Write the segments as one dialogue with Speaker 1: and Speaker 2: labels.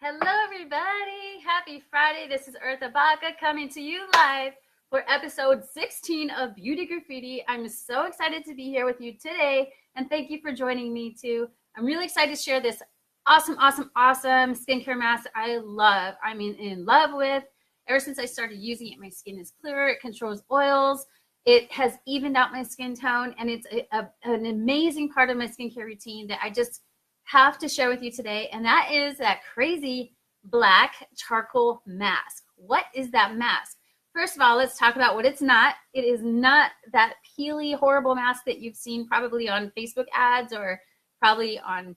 Speaker 1: Hello, everybody. Happy Friday. This is Eartha coming to you live for episode 16 of Beauty Graffiti. I'm so excited to be here with you today, and thank you for joining me too. I'm really excited to share this awesome skincare mask I love. I'm in love with. Ever since I started using it, my skin is clearer. It controls oils. It has evened out my skin tone, and it's an amazing part of my skincare routine that I just have to share with you today, and that is that crazy black charcoal mask. What is that mask? First of all, let's talk about what it's not. It is not that peely, horrible mask that you've seen probably on Facebook ads or probably on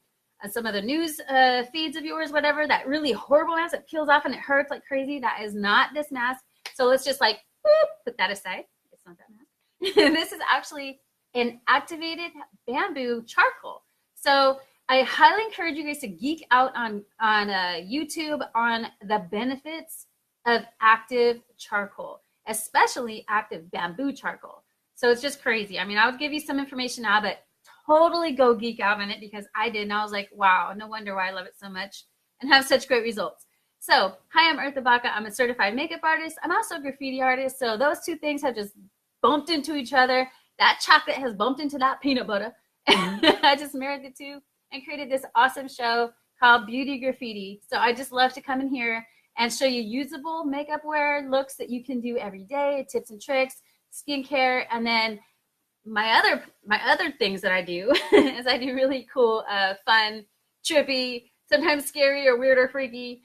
Speaker 1: some other news feeds of yours, whatever. That really horrible mask that peels off and it hurts like crazy. That is not this mask. So let's just like put that aside. It's not that mask. This is actually an activated bamboo charcoal. So I highly encourage you guys to geek out on YouTube on the benefits of active charcoal, especially active bamboo charcoal. So it's just crazy. I mean, I would give you some information now, but totally go geek out on it because I did. And I was like, wow, no wonder why I love it so much and have such great results. So, hi, I'm Eartha Baca. I'm a certified makeup artist. I'm also a graffiti artist. So those two things have just bumped into each other. That chocolate has bumped into that peanut butter. I just married the two and created this awesome show called Beauty Graffiti. So I just love to come in here and show you usable makeup wear looks that you can do every day, tips and tricks, skincare, and then my other things that I do is I do really cool, fun, trippy, sometimes scary or weird or freaky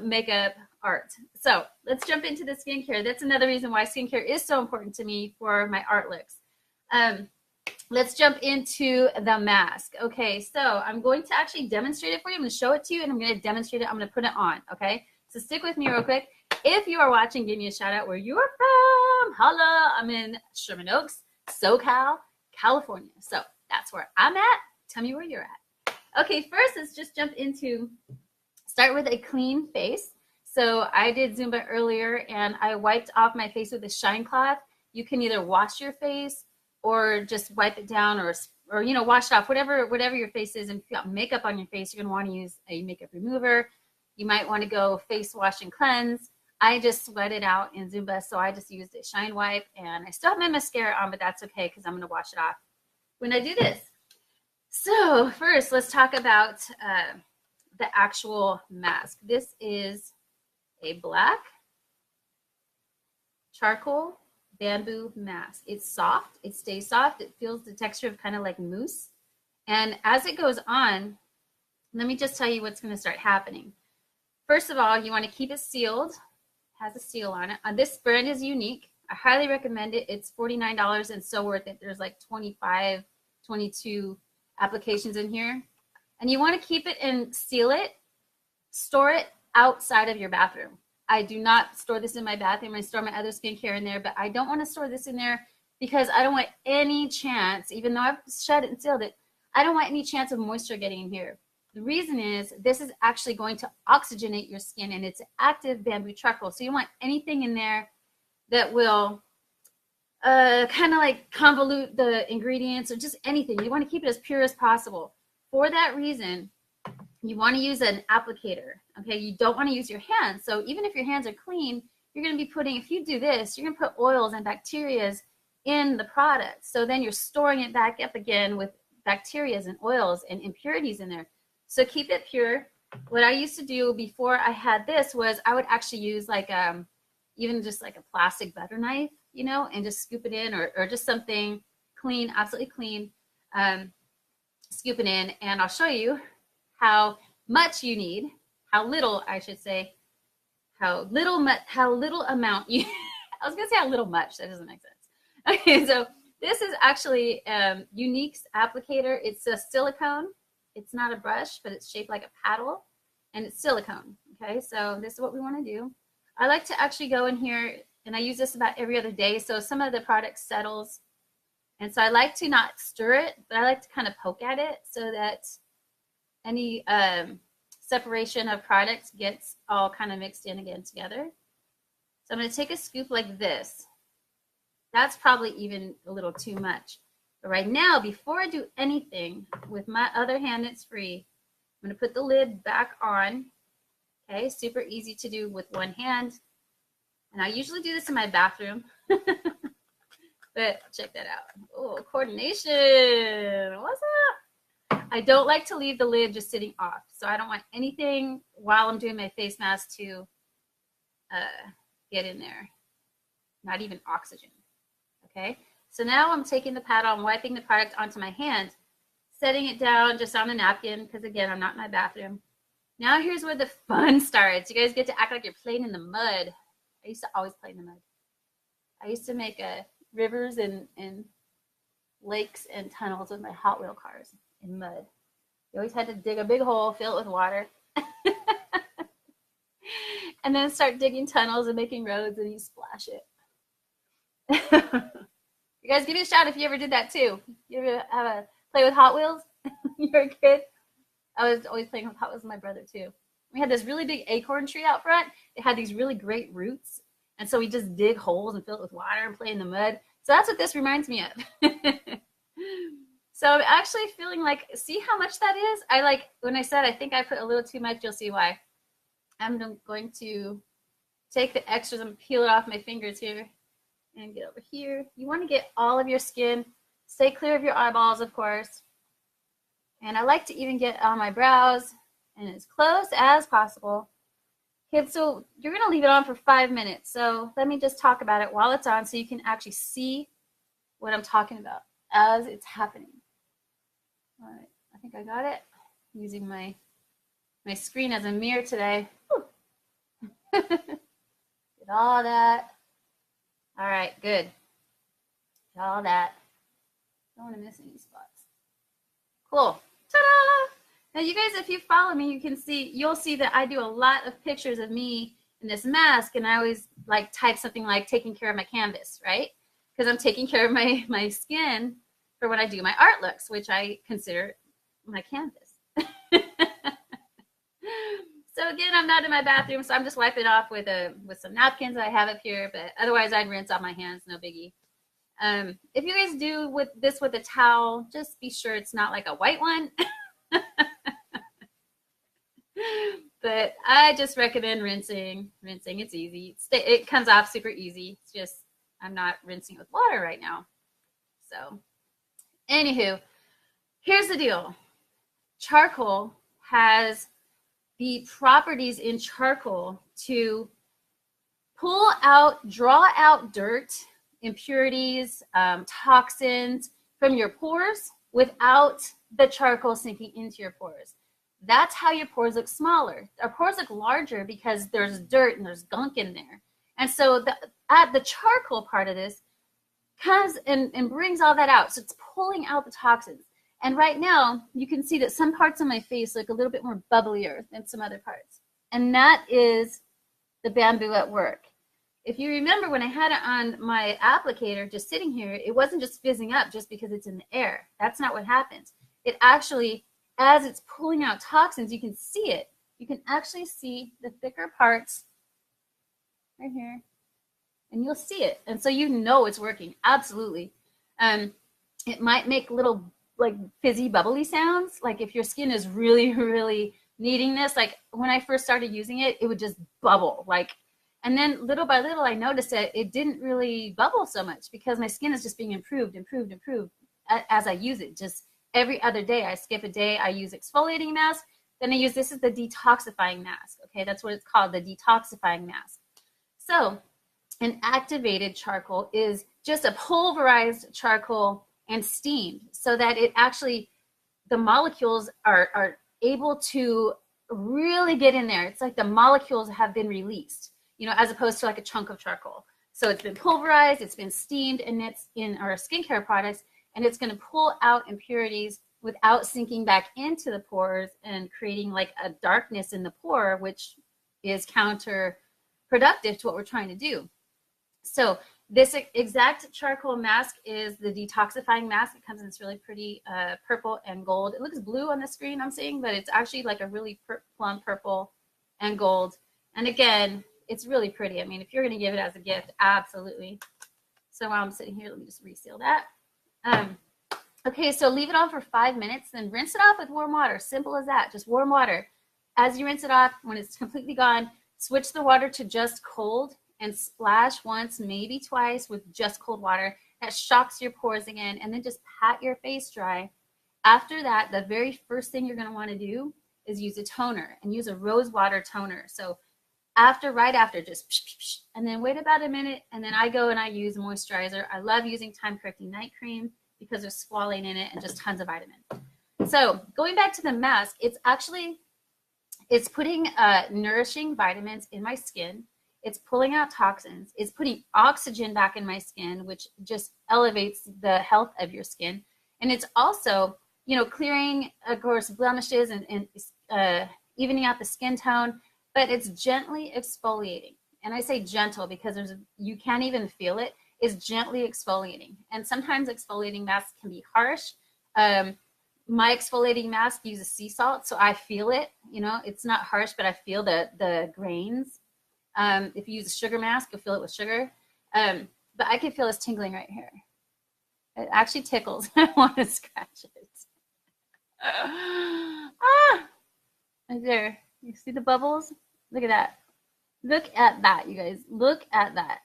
Speaker 1: makeup art. So let's jump into the skincare. That's another reason why skincare is so important to me for my art looks. Let's jump into the mask. Okay, so I'm going to actually demonstrate it for you. I'm going to show it to you, and I'm going to demonstrate it. I'm going to put it on, okay? So stick with me real quick. If you are watching, give me a shout out where you are from. Holla, I'm in Sherman Oaks, SoCal, California. So that's where I'm at. Tell me where you're at. Okay, first, let's just jump into, start with a clean face. So I did Zumba earlier, and I wiped off my face with a shine cloth. You can either wash your face or just wipe it down or you know, wash it off, whatever your face is. And if you got makeup on your face, you're going to want to use a makeup remover. You might want to go face wash and cleanse. I just sweat it out in Zumba, so I just used a shine wipe, and I still have my mascara on, but that's okay because I'm going to wash it off when I do this. So first, let's talk about the actual mask. This is a black charcoal bamboo mask. It's soft. It stays soft. It feels the texture of kind of like mousse. And as it goes on, let me just tell you what's going to start happening. First of all, you want to keep it sealed. It has a seal on it. This brand is Younique. I highly recommend it. It's $49 and so worth it. There's like 25, 22 applications in here. And you want to keep it and seal it. Store it outside of your bathroom. I do not store this in my bathroom. I store my other skincare in there, but I don't want to store this in there because I don't want any chance, even though I've shut it and sealed it, I don't want any chance of moisture getting in here. The reason is this is actually going to oxygenate your skin, and it's active bamboo charcoal. So you don't want anything in there that will kind of like convolute the ingredients or just anything. You want to keep it as pure as possible. For that reason, you want to use an applicator, okay? You don't want to use your hands. So even if your hands are clean, you're going to be putting, if you do this, you're going to put oils and bacterias in the product. So then you're storing it back up again with bacterias and oils and impurities in there. So keep it pure. What I used to do before I had this was I would actually use like even just like a plastic butter knife, you know, and just scoop it in or just something clean, absolutely clean, scoop it in, and I'll show you how much you need, how little, I should say, how little amount you, I was going to say how little much, that doesn't make sense. Okay, so this is actually Younique's applicator. It's a silicone. It's not a brush, but it's shaped like a paddle, and it's silicone. Okay, so this is what we want to do. I like to actually go in here, and I use this about every other day, so some of the product settles. And so I like to not stir it, but I like to kind of poke at it so that any separation of products gets all kind of mixed in again together. So I'm going to take a scoop like this. That's probably even a little too much. But right now, before I do anything, with my other hand that's free, I'm going to put the lid back on. Okay, super easy to do with one hand. And I usually do this in my bathroom. But check that out. Oh, coordination. What's up? I don't like to leave the lid just sitting off. So I don't want anything while I'm doing my face mask to get in there. Not even oxygen. Okay. So now I'm taking the pad on, wiping the product onto my hand, setting it down just on a napkin because, again, I'm not in my bathroom. Now here's where the fun starts. You guys get to act like you're playing in the mud. I used to always play in the mud. I used to make rivers and lakes and tunnels with my Hot Wheel cars in mud. You always had to dig a big hole, fill it with water, and then start digging tunnels and making roads, and you splash it. You guys give me a shout if you ever did that too. You ever have a play with Hot Wheels when you were a kid? I was always playing with Hot Wheels with my brother too. We had this really big acorn tree out front. It had these really great roots. And so we just dig holes and fill it with water and play in the mud. So that's what this reminds me of. So I'm actually feeling like, see how much that is? I like, when I said I think I put a little too much, you'll see why. I'm going to take the extras and peel it off my fingers here and get over here. You want to get all of your skin. Stay clear of your eyeballs, of course. And I like to even get on my brows and as close as possible. Okay, so you're going to leave it on for 5 minutes. So let me just talk about it while it's on so you can actually see what I'm talking about as it's happening. All right, I think I got it. Using my screen as a mirror today. Get all that. All right, good. Get all that. Don't want to miss any spots. Cool. Ta-da! Now, you guys, if you follow me, you'll see that I do a lot of pictures of me in this mask, and I always like type something like taking care of my canvas, right? Because I'm taking care of my skin for when I do my art looks, which I consider my canvas. So again, I'm not in my bathroom, so I'm just wiping it off with some napkins I have up here, but otherwise I'd rinse off my hands, no biggie. If you guys do with a towel, just be sure it's not like a white one. But I just recommend rinsing. It's easy. It comes off super easy. It's just I'm not rinsing with water right now. So, anywho, here's the deal. Charcoal has the properties in charcoal to pull out, draw out dirt, impurities, toxins from your pores without the charcoal sinking into your pores. That's how your pores look smaller. Our pores look larger because there's dirt and there's gunk in there. And so the charcoal part of this comes and brings all that out. So it's pulling out the toxins. And right now, you can see that some parts of my face look a little bit more bubblier than some other parts. And that is the bamboo at work. If you remember when I had it on my applicator just sitting here, it wasn't just fizzing up just because it's in the air. That's not what happens. It actually, as it's pulling out toxins, you can see it. You can actually see the thicker parts right here, and you'll see it. And so you know it's working, absolutely. It might make little like fizzy, bubbly sounds. Like if your skin is really, really needing this, like when I first started using it, it would just bubble. And then little by little, I noticed that it didn't really bubble so much because my skin is just being improved as I use it. Just every other day, I skip a day, I use exfoliating mask. Then I use, this is the detoxifying mask. Okay, that's what it's called, the detoxifying mask. So an activated charcoal is just a pulverized charcoal and steamed so that it actually, the molecules are able to really get in there. It's like the molecules have been released, as opposed to like a chunk of charcoal. So it's been pulverized, it's been steamed, and it's in our skincare products, and it's going to pull out impurities without sinking back into the pores and creating like a darkness in the pore, which is counterproductive to what we're trying to do. So this exact charcoal mask is the detoxifying mask. It comes in this really pretty purple and gold. It looks blue on the screen, I'm seeing, but it's actually like a really plum purple and gold. And again, it's really pretty. I mean, if you're going to give it as a gift, absolutely. So while I'm sitting here, let me just reseal that. Okay, so leave it on for 5 minutes, then rinse it off with warm water. Simple as that, just warm water. as you rinse it off, when it's completely gone, switch the water to just cold and splash once, maybe twice with just cold water. That shocks your pores again, and then just pat your face dry. After that, the very first thing you're going to want to do is use a toner, and use a rose water toner. So right after, just and then wait about a minute, and then I go and I use moisturizer. I love using time correcting night cream because there's squalane in it and just tons of vitamin. So going back to the mask, it's putting nourishing vitamins in my skin. It's pulling out toxins. It's putting oxygen back in my skin, which just elevates the health of your skin. And it's also, clearing, of course, blemishes and evening out the skin tone, but it's gently exfoliating. And I say gentle because you can't even feel it. It's gently exfoliating. And sometimes exfoliating masks can be harsh. My exfoliating mask uses sea salt, so I feel it. It's not harsh, but I feel the grains. If you use a sugar mask, you'll feel it with sugar. But I can feel this tingling right here. It actually tickles. I want to scratch it. Right there. You see the bubbles? Look at that. Look at that, you guys. Look at that.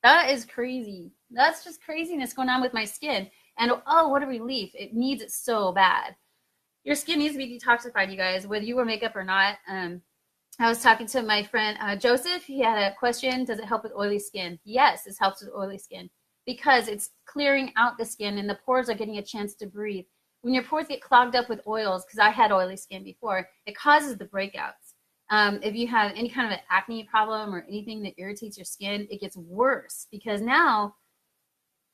Speaker 1: That is crazy. That's just craziness going on with my skin. And oh, what a relief. It needs it so bad. Your skin needs to be detoxified, you guys, whether you wear makeup or not. I was talking to my friend Joseph. He had a question. Does it help with oily skin? Yes, this helps with oily skin because it's clearing out the skin and the pores are getting a chance to breathe. When your pores get clogged up with oils, because I had oily skin before, it causes the breakouts. If you have any kind of an acne problem or anything that irritates your skin, it gets worse because now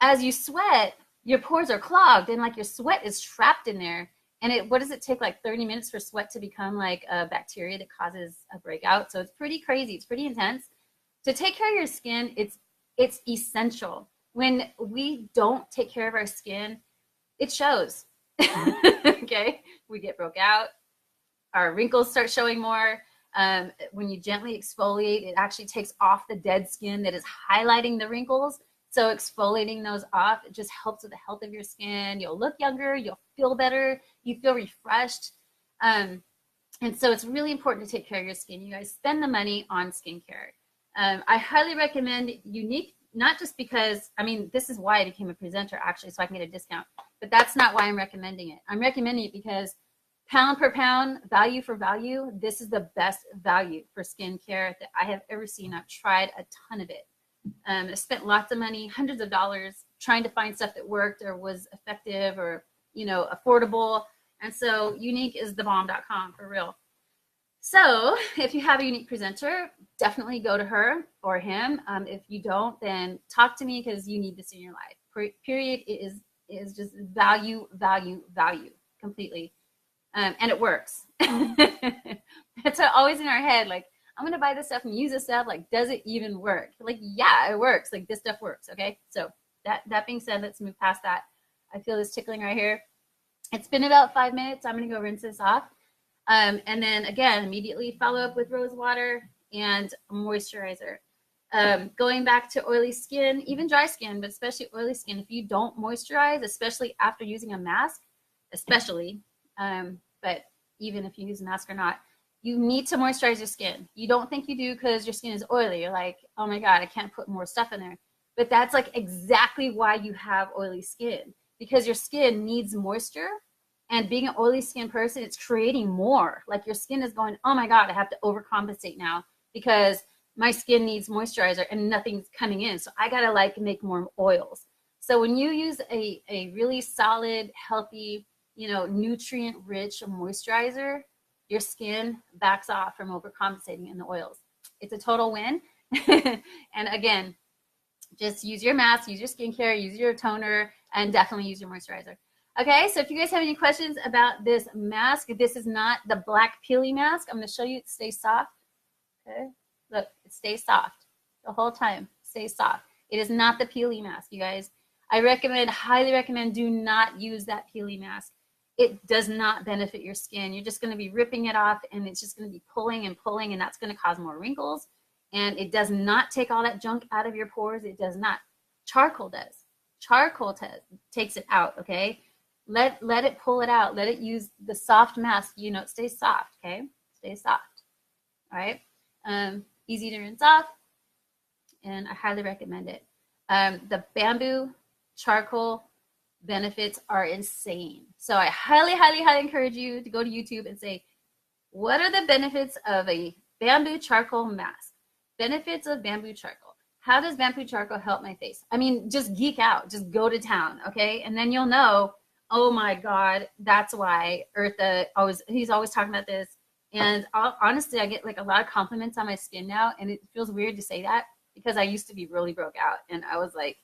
Speaker 1: as you sweat, your pores are clogged and like your sweat is trapped in there. And what does it take, like 30 minutes for sweat to become like a bacteria that causes a breakout? So it's pretty crazy. It's pretty intense. To take care of your skin, it's essential. When we don't take care of our skin, it shows. Okay? We get broke out. Our wrinkles start showing more. When you gently exfoliate, it actually takes off the dead skin that is highlighting the wrinkles. So exfoliating those off, it just helps with the health of your skin. You'll look younger. You'll feel better. You feel refreshed. And so it's really important to take care of your skin. You guys spend the money on skincare. I highly recommend Younique, not just because, this is why I became a presenter actually, so I can get a discount. But that's not why I'm recommending it. I'm recommending it because pound per pound, value for value, this is the best value for skincare that I have ever seen. I've tried a ton of it. I spent lots of money, hundreds of dollars, trying to find stuff that worked or was effective or, affordable. And so Younique is thebomb.com for real. So if you have a Younique presenter, definitely go to her or him. If you don't, then talk to me because you need this in your life. Period. It is just value completely. And it works. That's always in our head. Like, I'm going to buy this stuff and use this stuff. Like, does it even work? Like, yeah, it works. Like, this stuff works. Okay. So that being said, let's move past that. I feel this tickling right here. It's been about 5 minutes. I'm going to go rinse this off. And then again, immediately follow up with rose water and moisturizer. Going back to oily skin, even dry skin, but especially oily skin, if you don't moisturize, especially after using a mask, but even if you use a mask or not, you need to moisturize your skin. You don't think you do because your skin is oily. You're like, oh my God, I can't put more stuff in there. But that's like exactly why you have oily skin, because your skin needs moisture. And being an oily skin person, it's creating more. Like your skin is going, oh my God, I have to overcompensate now because my skin needs moisturizer and nothing's coming in. So I gotta like make more oils. So when you use a really solid, healthy, nutrient-rich moisturizer, your skin backs off from overcompensating in the oils. It's a total win. And again, just use your mask, use your skincare, use your toner, and definitely use your moisturizer. Okay, so if you guys have any questions about this mask, this is not the black peely mask. I'm going to show you it stays soft. Okay, look, it stays soft the whole time. It stays soft. It is not the peely mask, you guys. I highly recommend, do not use that peely mask. It does not benefit your skin. You're just going to be ripping it off, and it's just going to be pulling, and that's going to cause more wrinkles. And it does not take all that junk out of your pores. It does not. Charcoal does. Charcoal takes it out, okay? Let it pull it out. Let it use the soft mask. It stays soft, okay? stays soft. All right. Easy to rinse off, and I highly recommend it. The bamboo charcoal benefits are insane. So I highly, highly, highly encourage you to go to YouTube and say, what are the benefits of a bamboo charcoal mask? Benefits of bamboo charcoal. How does bamboo charcoal help my face? I mean, just geek out, just go to town, okay? And then you'll know, oh my God, that's why Eartha he's always talking about this. And honestly, I get like a lot of compliments on my skin now, and it feels weird to say that because I used to be really broke out, and I was like,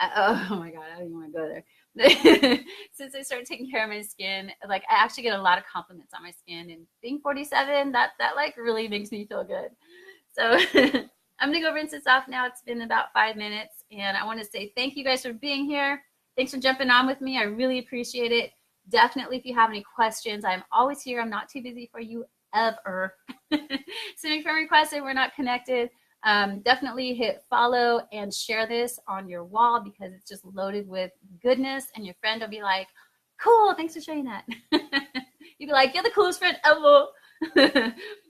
Speaker 1: oh my God, I don't even want to go there. Since I started taking care of my skin, like I actually get a lot of compliments on my skin, and being 47, that like really makes me feel good. So I'm gonna go rinse this off now. It's been about 5 minutes, and I want to say thank you guys for being here. Thanks for jumping on with me. I really appreciate it. Definitely, if you have any questions, I'm always here. I'm not too busy for you ever. Send me friend requests if we're not connected. Definitely hit follow and share this on your wall because it's just loaded with goodness, and your friend will be like, cool, thanks for sharing that. You'll be like, you're the coolest friend ever.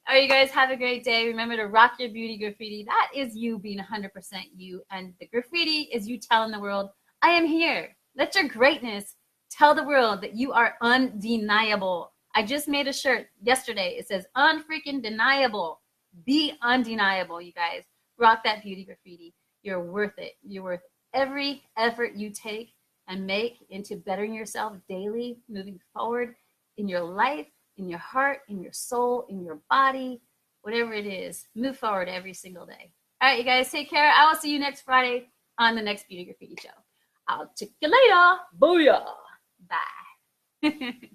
Speaker 1: All right, you guys, have a great day. Remember to rock your beauty graffiti. That is you being 100% you, and the graffiti is you telling the world, I am here. Let your greatness tell the world that you are undeniable. I just made a shirt yesterday. It says unfreaking deniable. Be undeniable, you guys. Rock that beauty graffiti. You're worth it. You're worth every effort you take and make into bettering yourself daily, moving forward in your life, in your heart, in your soul, in your body, whatever it is. Move forward every single day. All right, you guys, take care. I will see you next Friday on the next Beauty Graffiti show. I'll check you later. Booyah. Bye.